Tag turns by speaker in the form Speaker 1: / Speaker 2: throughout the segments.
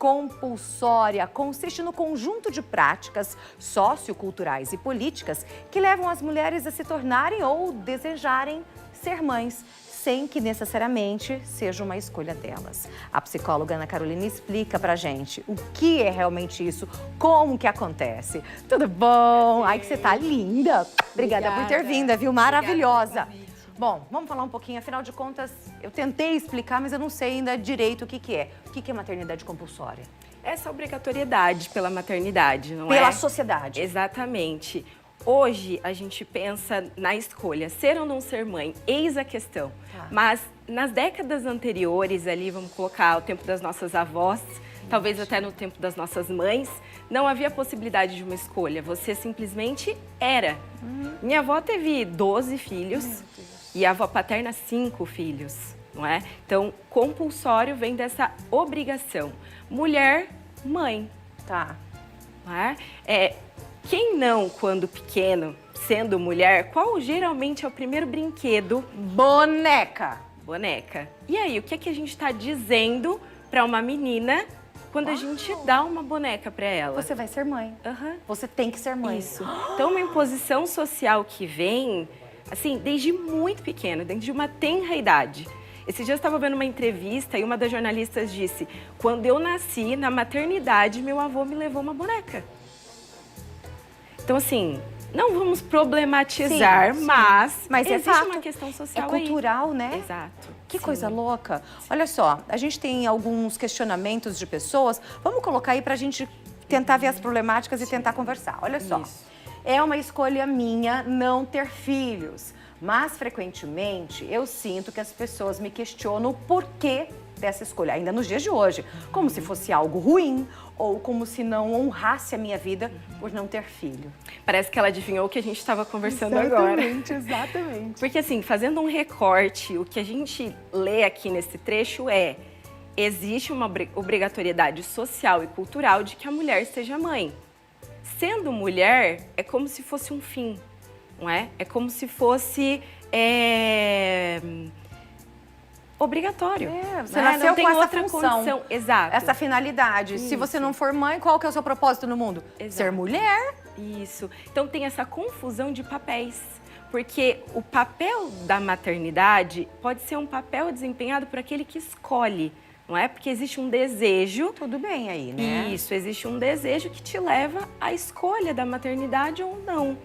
Speaker 1: compulsória consiste no conjunto de práticas socioculturais e políticas que levam as mulheres a se tornarem ou desejarem ser mães, sem que necessariamente seja uma escolha delas. A psicóloga Ana Carolina explica pra gente o que é realmente isso, como que acontece. Tudo bom? Ai, que você tá linda. Obrigada por ter vindo, viu? Maravilhosa. Bom, vamos falar um pouquinho, afinal de contas, eu tentei explicar, mas eu não sei ainda direito o que que é. O que que é maternidade compulsória?
Speaker 2: Essa obrigatoriedade pela maternidade, não é?
Speaker 1: Pela sociedade.
Speaker 2: Exatamente. Hoje, a gente pensa na escolha, ser ou não ser mãe, eis a questão. Mas, nas décadas anteriores, ali, vamos colocar o tempo das nossas avós, talvez até no tempo das nossas mães, não havia possibilidade de uma escolha. Você simplesmente era. Minha avó teve 12 filhos e a avó paterna 5 filhos, não é? Então, compulsório vem dessa obrigação. Mulher, mãe.
Speaker 1: Tá.
Speaker 2: Não é? Quem não, quando pequeno, sendo mulher, qual geralmente é o primeiro brinquedo?
Speaker 1: Boneca.
Speaker 2: Boneca. E aí, o que é que a gente está dizendo para uma menina quando a gente dá uma boneca para ela?
Speaker 1: Você vai ser mãe. Você tem que ser mãe.
Speaker 2: Isso. Então, uma imposição social que vem, assim, desde muito pequena, desde uma tenra idade. Esses dias eu estava vendo uma entrevista e uma das jornalistas disse: quando eu nasci, na maternidade, meu avô me levou uma boneca. Então, assim, não vamos problematizar,
Speaker 1: sim.
Speaker 2: mas existe
Speaker 1: exato.
Speaker 2: uma questão social
Speaker 1: É cultural, né?
Speaker 2: Exato.
Speaker 1: Que
Speaker 2: Sim.
Speaker 1: coisa louca. Olha só, a gente tem alguns questionamentos de pessoas. Vamos colocar aí pra gente tentar ver as problemáticas e tentar conversar. Olha só.
Speaker 2: Isso.
Speaker 1: É uma escolha minha não ter filhos, mas frequentemente eu sinto que as pessoas me questionam o porquê dessa escolha, ainda nos dias de hoje, como se fosse algo ruim ou como se não honrasse a minha vida por não ter filho.
Speaker 2: Parece que ela adivinhou o que a gente estava conversando agora.
Speaker 1: Exatamente.
Speaker 2: Porque, assim, fazendo um recorte, o que a gente lê aqui nesse trecho é: existe uma obrigatoriedade social e cultural de que a mulher seja mãe. Sendo mulher, é como se fosse um fim, não é? É como se fosse obrigatório.
Speaker 1: Você nasceu
Speaker 2: não tem
Speaker 1: com essa
Speaker 2: outra
Speaker 1: função,
Speaker 2: condição. Exato.
Speaker 1: essa finalidade. Se você não for mãe, qual que é o seu propósito no mundo?
Speaker 2: Exato.
Speaker 1: Ser mulher.
Speaker 2: Isso. Então tem essa confusão de papéis. Porque o papel da maternidade pode ser um papel desempenhado por aquele que escolhe, não é? Porque existe um desejo.
Speaker 1: Tudo bem aí, né?
Speaker 2: Isso, existe um desejo que te leva à escolha da maternidade ou não,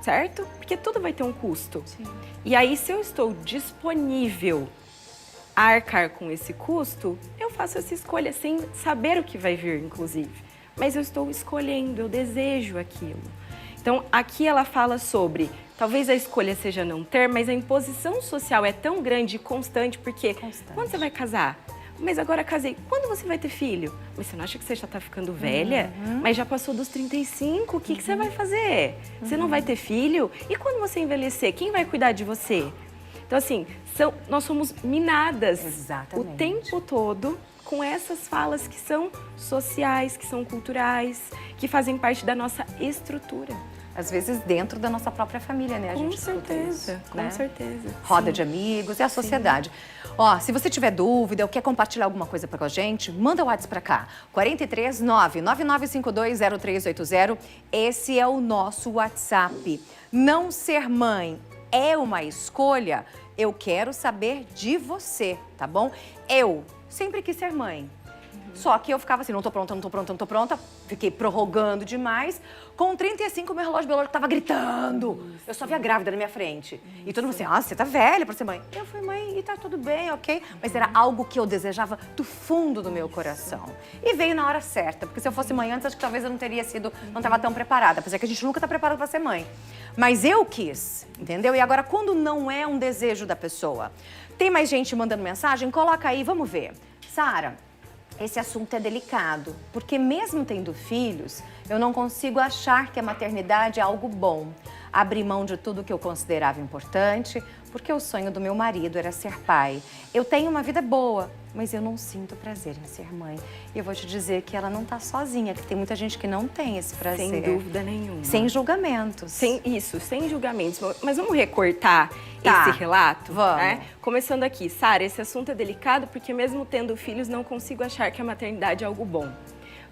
Speaker 2: certo? Porque tudo vai ter um custo.
Speaker 1: Sim.
Speaker 2: E aí, se eu estou disponível a arcar com esse custo, eu faço essa escolha sem saber o que vai vir, inclusive. Mas eu estou escolhendo, eu desejo aquilo. Então, aqui ela fala sobre, talvez a escolha seja não ter, mas a imposição social é tão grande e constante, porque quando você vai casar? Mas agora casei, quando você vai ter filho? Mas você não acha que você já está ficando velha? Mas já passou dos 35, o que você vai fazer? Você não vai ter filho? E quando você envelhecer, quem vai cuidar de você? Então, assim, nós somos minadas
Speaker 1: Exatamente.
Speaker 2: o tempo todo com essas falas que são sociais, que são culturais, que fazem parte da nossa estrutura.
Speaker 1: Às vezes dentro da nossa própria família, né? A gente escuta isso,
Speaker 2: Com
Speaker 1: né?
Speaker 2: certeza.
Speaker 1: Roda
Speaker 2: Sim.
Speaker 1: de amigos e a sociedade. Ó, se você tiver dúvida ou quer compartilhar alguma coisa com a gente, manda o WhatsApp pra cá. 43 99952 0380. Esse é o nosso WhatsApp. Não ser mãe é uma escolha? Eu quero saber de você, tá bom? Eu sempre quis ser mãe. Só que eu ficava assim, não tô pronta, não tô pronta, não tô pronta. Fiquei prorrogando demais. Com 35, meu relógio biológico tava gritando. Isso. Eu só via grávida na minha frente. Isso. E todo mundo assim, você tá velha pra ser mãe. Eu fui mãe e tá tudo bem, ok? Mas era algo que eu desejava do fundo do meu coração. E veio na hora certa, porque se eu fosse mãe antes, acho que talvez eu não teria sido, não tava tão preparada. Apesar que a gente nunca tá preparado pra ser mãe. Mas eu quis, entendeu? E agora, quando não é um desejo da pessoa, tem mais gente mandando mensagem? Coloca aí, vamos ver. Sara, esse assunto é delicado, porque mesmo tendo filhos, eu não consigo achar que a maternidade é algo bom. abri mão de tudo que eu considerava importante, porque o sonho do meu marido era ser pai. Eu tenho uma vida boa, mas eu não sinto prazer em ser mãe. E eu vou te dizer que ela não tá sozinha, que tem muita gente que não tem esse prazer.
Speaker 2: Sem dúvida nenhuma.
Speaker 1: Sem julgamentos.
Speaker 2: Sem julgamentos. Mas vamos recortar esse relato?
Speaker 1: Vamos.
Speaker 2: Né? Começando aqui, Sara, esse assunto é delicado porque mesmo tendo filhos não consigo achar que a maternidade é algo bom.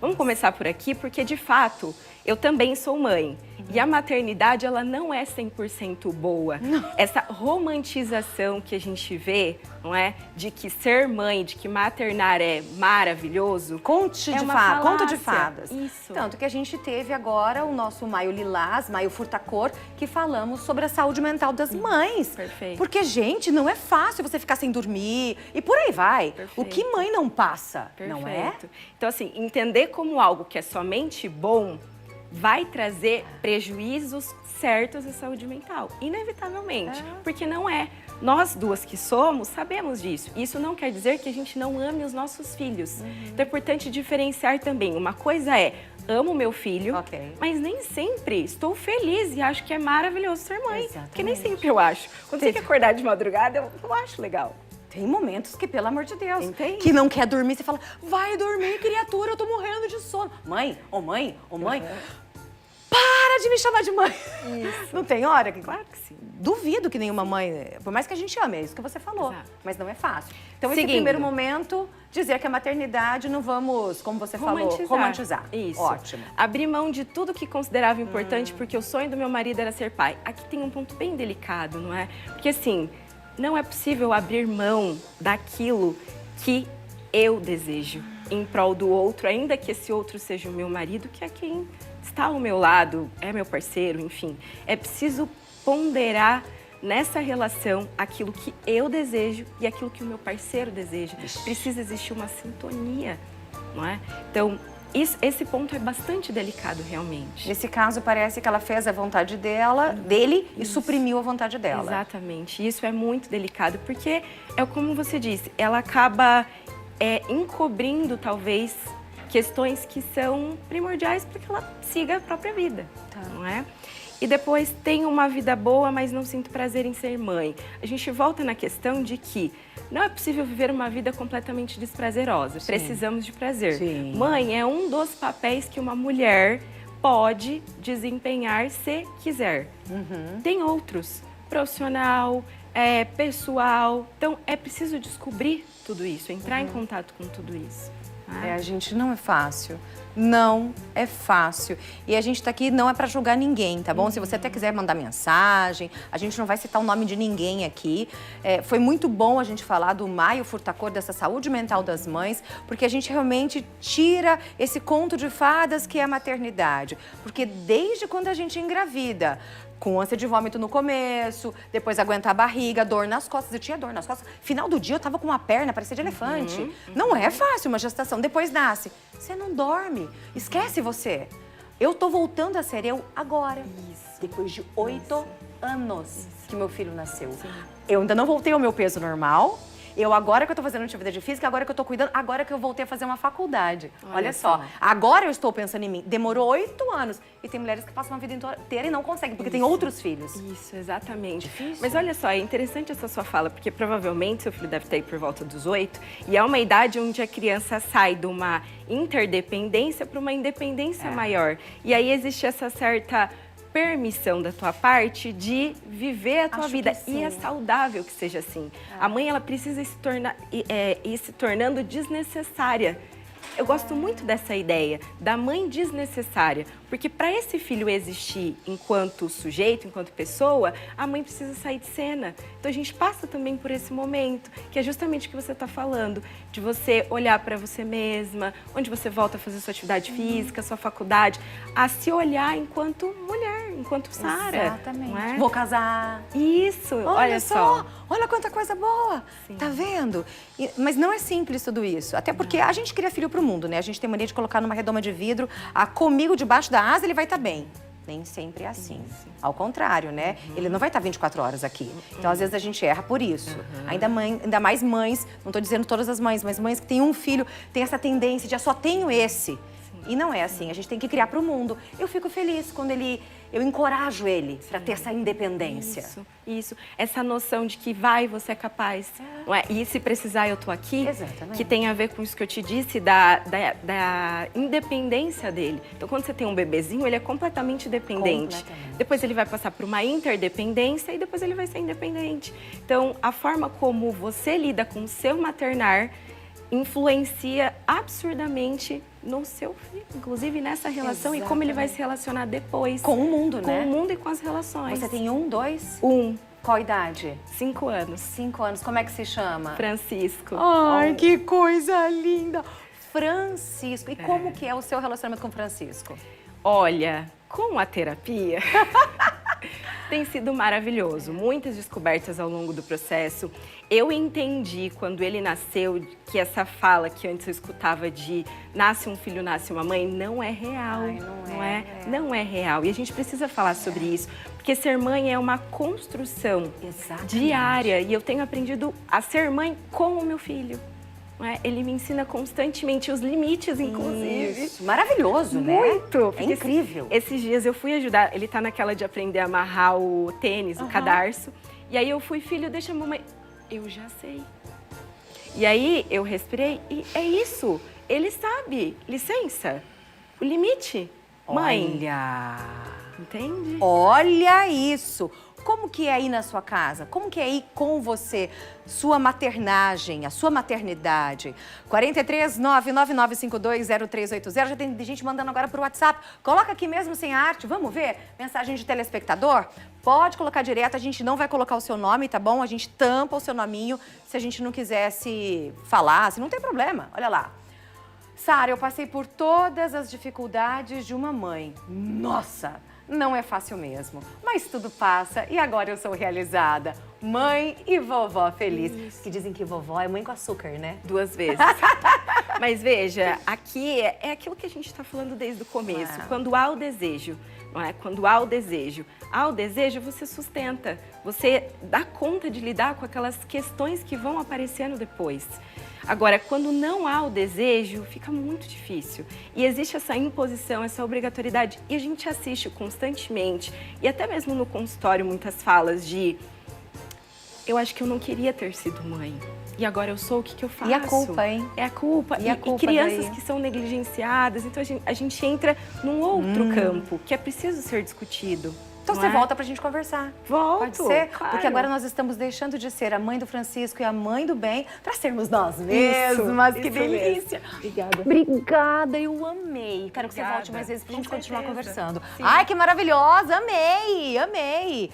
Speaker 2: Vamos começar por aqui, porque de fato, eu também sou mãe. E a maternidade, ela não é 100% boa. Não. Essa romantização que a gente vê, não é? De que ser mãe, de que maternar é maravilhoso.
Speaker 1: Conto de fadas.
Speaker 2: Isso.
Speaker 1: Tanto que a gente teve agora o nosso Maio Lilás, Maio Furtacor, que falamos sobre a saúde mental das mães.
Speaker 2: Perfeito.
Speaker 1: Porque, gente, não é fácil você ficar sem dormir e por aí vai.
Speaker 2: Perfeito.
Speaker 1: O que mãe não passa,
Speaker 2: Perfeito.
Speaker 1: não é?
Speaker 2: Então, assim, entender como algo que é somente bom vai trazer prejuízos certos à saúde mental, inevitavelmente, porque não é. Nós duas que somos, sabemos disso. Isso não quer dizer que a gente não ame os nossos filhos. Então é importante diferenciar também. Uma coisa é, amo meu filho, mas nem sempre estou feliz e acho que é maravilhoso ser mãe.
Speaker 1: Exatamente.
Speaker 2: Porque nem sempre eu acho. Quando você quer acordar de madrugada, eu não acho legal.
Speaker 1: Tem momentos que, pelo amor de Deus,
Speaker 2: Entende?
Speaker 1: que não quer dormir, você fala, vai dormir, criatura, eu tô morrendo de sono. Mãe, para de me chamar de mãe.
Speaker 2: Isso.
Speaker 1: Não tem hora? Claro que sim. Duvido que nenhuma mãe, por mais que a gente ame, é isso que você falou.
Speaker 2: Exato.
Speaker 1: Mas não é fácil. Então,
Speaker 2: Seguindo.
Speaker 1: esse primeiro momento, dizer que a maternidade não vamos, como você falou, romantizar.
Speaker 2: Isso.
Speaker 1: Ótimo.
Speaker 2: Abrir mão de tudo que considerava importante, porque o sonho do meu marido era ser pai. Aqui tem um ponto bem delicado, não é? Porque assim, não é possível abrir mão daquilo que eu desejo em prol do outro, ainda que esse outro seja o meu marido, que é quem está ao meu lado, é meu parceiro, enfim. É preciso ponderar nessa relação aquilo que eu desejo e aquilo que o meu parceiro deseja. Precisa existir uma sintonia, não é? Então, esse ponto é bastante delicado, realmente.
Speaker 1: Nesse caso, parece que ela fez a vontade dele e suprimiu a vontade dela.
Speaker 2: Exatamente. Isso é muito delicado, porque é como você disse, ela acaba encobrindo, talvez, questões que são primordiais para que ela siga a própria vida, não é? E depois tem uma vida boa, mas não sinto prazer em ser mãe. A gente volta na questão de que não é possível viver uma vida completamente desprazerosa. Sim. Precisamos de prazer. Sim. Mãe é um dos papéis que uma mulher pode desempenhar se quiser. Tem outros, profissional, pessoal. Então, é preciso descobrir tudo isso, entrar em contato com tudo isso.
Speaker 1: A gente, não é fácil. Não é fácil. E a gente tá aqui não é para julgar ninguém, tá bom? Se você até quiser mandar mensagem, a gente não vai citar o nome de ninguém aqui. Foi muito bom a gente falar do Maio Furtacor, dessa saúde mental das mães, porque a gente realmente tira esse conto de fadas que é a maternidade. Porque desde quando a gente engravida, com ânsia de vômito no começo, depois aguentar a barriga, dor nas costas. Eu tinha dor nas costas. Final do dia eu tava com uma perna, parecia de elefante. Não é fácil uma gestação. Depois nasce. Você não dorme. Esquece você. Eu tô voltando a ser eu agora. Depois de 8 anos que meu filho nasceu. Eu ainda não voltei ao meu peso normal. Eu agora que eu tô fazendo atividade física, agora que eu tô cuidando, agora que eu voltei a fazer uma faculdade. Olha só, agora eu estou pensando em mim. Demorou 8 anos. E tem mulheres que passam a vida inteira e não conseguem, porque tem outros filhos.
Speaker 2: Isso, exatamente.
Speaker 1: Difícil.
Speaker 2: Mas olha só, é interessante essa sua fala, porque provavelmente seu filho deve estar aí por volta dos 8, e é uma idade onde a criança sai de uma interdependência para uma independência maior. E aí existe essa certa permissão da tua parte de viver a tua vida. E é saudável que seja assim. A mãe, ela precisa ir se tornando desnecessária. Eu gosto muito dessa ideia da mãe desnecessária, porque para esse filho existir enquanto sujeito, enquanto pessoa, a mãe precisa sair de cena. Então a gente passa também por esse momento, que é justamente o que você está falando, de você olhar para você mesma, onde você volta a fazer sua atividade física, sua faculdade, a se olhar enquanto mulher, enquanto Sara.
Speaker 1: Exatamente.
Speaker 2: Não é?
Speaker 1: Vou casar.
Speaker 2: Isso, olha só.
Speaker 1: Olha quanta coisa boa.
Speaker 2: Sim.
Speaker 1: Tá vendo? Mas não é simples tudo isso. Até porque a gente cria filho pro mundo, né? A gente tem mania de colocar numa redoma de vidro, comigo debaixo da asa ele vai estar bem. Nem sempre é assim. Ao contrário, né? Ele não vai estar 24 horas aqui. Então, às vezes, a gente erra por isso. Ainda mais mães, não estou dizendo todas as mães, mas mães que têm um filho, têm essa tendência de só tenho esse. E não é assim, a gente tem que criar para o mundo. Eu fico feliz quando eu encorajo ele para ter essa independência.
Speaker 2: Isso. Essa noção de que você é capaz. Não é? E se precisar, eu tô aqui.
Speaker 1: Exatamente.
Speaker 2: Que tem a ver com isso que eu te disse, da independência dele. Então, quando você tem um bebezinho, ele é completamente dependente. Depois ele vai passar por uma interdependência e depois ele vai ser independente. Então, a forma como você lida com o seu maternar influencia absurdamente no seu filho, inclusive nessa relação. Exatamente. E como ele vai se relacionar depois.
Speaker 1: Com o mundo, né?
Speaker 2: Com o mundo e com as relações.
Speaker 1: Você tem 1, 2?
Speaker 2: 1.
Speaker 1: Qual idade?
Speaker 2: 5 anos.
Speaker 1: 5 anos. Como é que se chama?
Speaker 2: Francisco.
Speaker 1: Ai, que coisa linda! Francisco. E como que é o seu relacionamento com o Francisco?
Speaker 2: Olha, com a terapia... Tem sido maravilhoso, muitas descobertas ao longo do processo. Eu entendi, quando ele nasceu, que essa fala que antes eu escutava de nasce um filho, nasce uma mãe, não é real. Ai, não é real. E a gente precisa falar sobre isso, porque ser mãe é uma construção diária. E eu tenho aprendido a ser mãe com o meu filho. Ele me ensina constantemente os limites, inclusive.
Speaker 1: Isso, maravilhoso, né?
Speaker 2: Muito!
Speaker 1: É incrível.
Speaker 2: Esses dias eu fui ajudar, ele tá naquela de aprender a amarrar o tênis, o cadarço. E aí eu fui, filho, deixa a mamãe... Eu já sei. E aí eu respirei e é isso. Ele sabe, licença, o limite. Mãe.
Speaker 1: Olha!
Speaker 2: Entende?
Speaker 1: Olha isso! Como que é aí na sua casa? Como que é aí com você? Sua maternagem, a sua maternidade. 43 99952 0380. Já tem gente mandando agora pro WhatsApp. Coloca aqui mesmo sem arte. Vamos ver? Mensagem de telespectador? Pode colocar direto, a gente não vai colocar o seu nome, tá bom? A gente tampa o seu nominho se a gente não quisesse falar, se não tem problema. Olha lá. Sara, eu passei por todas as dificuldades de uma mãe. Nossa! Não é fácil mesmo, mas tudo passa e agora eu sou realizada. Mãe e vovó feliz. Isso. Que dizem que vovó é mãe com açúcar, né?
Speaker 2: 2 vezes. Mas veja, aqui é aquilo que a gente está falando desde o começo. Quando há o desejo, não é? Quando há o desejo, você sustenta. Você dá conta de lidar com aquelas questões que vão aparecendo depois. Agora, quando não há o desejo, fica muito difícil. E existe essa imposição, essa obrigatoriedade. E a gente assiste constantemente, e até mesmo no consultório, muitas falas de eu acho que eu não queria ter sido mãe. E agora eu sou, o que eu faço?
Speaker 1: E a culpa, hein?
Speaker 2: É a culpa.
Speaker 1: E
Speaker 2: crianças
Speaker 1: daí?
Speaker 2: Que são negligenciadas. Então a gente entra num outro campo que é preciso ser discutido.
Speaker 1: Então você volta pra gente conversar.
Speaker 2: Volto.
Speaker 1: Pode ser?
Speaker 2: Claro.
Speaker 1: Porque agora nós estamos deixando de ser a mãe do Francisco e a mãe do bem para sermos nós mesmas. Que delícia.
Speaker 2: Mesmo. Obrigada.
Speaker 1: Obrigada, eu amei. Quero que você volte mais vezes pra gente continuar
Speaker 2: certeza.
Speaker 1: conversando.
Speaker 2: Sim.
Speaker 1: Ai, que maravilhosa. Amei, amei.